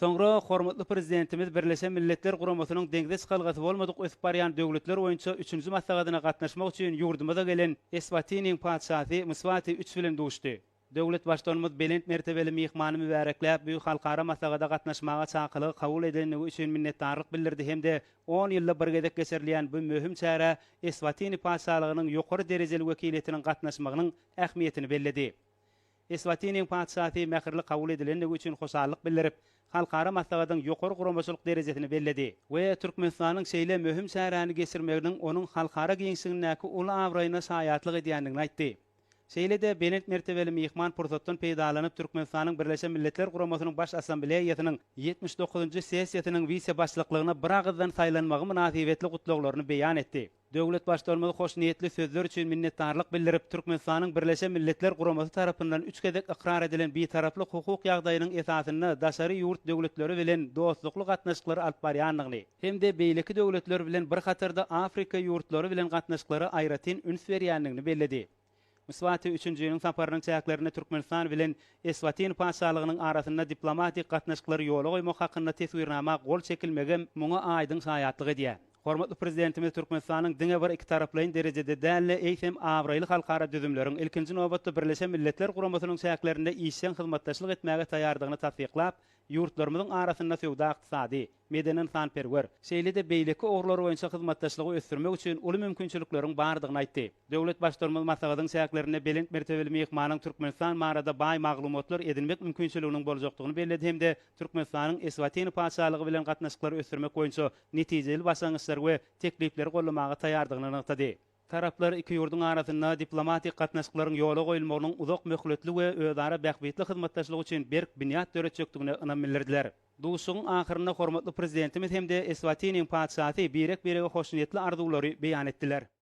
Soňra hormatly prezidentimiz Birleşen Milletler Guramasynyň deňdes halgaty bolmadyk ösüp barýan döwletler boýunça 3-nji masagadyna gatnaşmak üçin ýurdumyza gelen Eswatiniň padşahy Mswati 3 bilen duşdy. Döwlet başdanymyz belent mertebeli mihmany mübarekläp bu halkara masagada gatnaşmaga çakyly kabul edilmegi üçin minnetdarlyk bildirdi hemde 10 ýylda birgedek geçirilýän bu möhüm çäre Eswatini padşalygynyň ýokary derejeli wekiliýetiniň gatnaşmagynyň ähmiýetini belledi. Eswatiniň padşahy mähirli kabul edilmegi üçin hoşallyk bildirip halkara masagadan ýokary guramaçylyk derejesini belledi we Türkmenistanyň şeýle möhüm çäräni geçirmeginiň onuň halkara giňişiňdäki uly awraýyna saýatlyk edýändigini aýtdy. Şeýle-de belent mertebeli mihman pursatdan peýdalanyp Türkmenistanyň Birleşen Milletler Guramasynyň baş assambleýasynyň 79-njy sessiýasynyň wise başlyklagyna bir agzdan saýlanmagy münasibetli gutluglaryny beýan etdi. Döwlet başdanymyzy hoş niýetli sözler üçin minnetdarlyk bildirip Türkmenistanyň Birleşen Milletler Guramasy tarapyndan 3 gezek ikrar edilen bir taraply hukuk ýagdaýynyň esasyny daşary ýurt döwletleri bilen dostlukly gatnaşyklary alyp barýanlygyny hemde beýleki döwletler bilen bir hatarda Afrika ýurtlary bilen gatnaşyklary aýratyn üns berýänligini belledi. Mswati 3-nji ýylyň saparynyň çäklerini Türkmenistan bilen Eswatini padşalygynyň arasynda diplomatik gatnaşyklary ýola goýmak hakynda teswirnama gol çekilmege muňa aýdyň saýatlyk edýär. Hormatly prezidentimiz Türkmenistanyň diňe bir iki taraplaýyn derejede dälle eýsem awraýly halkara düzümleriň ilkinji nowbatda Birleşen Milletler Guramasynyň çäklerinde işçiň hyzmatdaşlyk etmäge taýýardygyny tasdiklap, ýurtlarymyzyň arasynda sowda ykdysady, medenen sanperwer, şeýle-de beýleki oglar boýunça hyzmatdaşlygy ösdürmek üçin uly mümkinçilikleriň bardygyny aýtdy. Döwlet başdanymyz masagadyň çäklerine belent mertebeli mihmanyň Türkmenistan barada baý maglumatlar edinmek mümkinçiliginiň boljakdygyny belledi hemde Türkmenistanyň Eswatini padşalygy bilen gatnaşyklary ösdürmek boýunça netijeli başlangyçlar we teklipleri gollamaga taýýardygyny aňlatdy. Taraplar iki ýurdun arasynda diplomatik gatnaşyklaryň ýola goýulmagynyň uzak möhletli we özara bähbetli hyzmatdaşlygy üçin berk büniýat döretjekdigine ynam bildirdiler. Duşuň ahyrynda hormatly prezidentimiz hemde Eswatiniň padşahy birek-birege hoş niýetli arzuwlary beýan etdiler.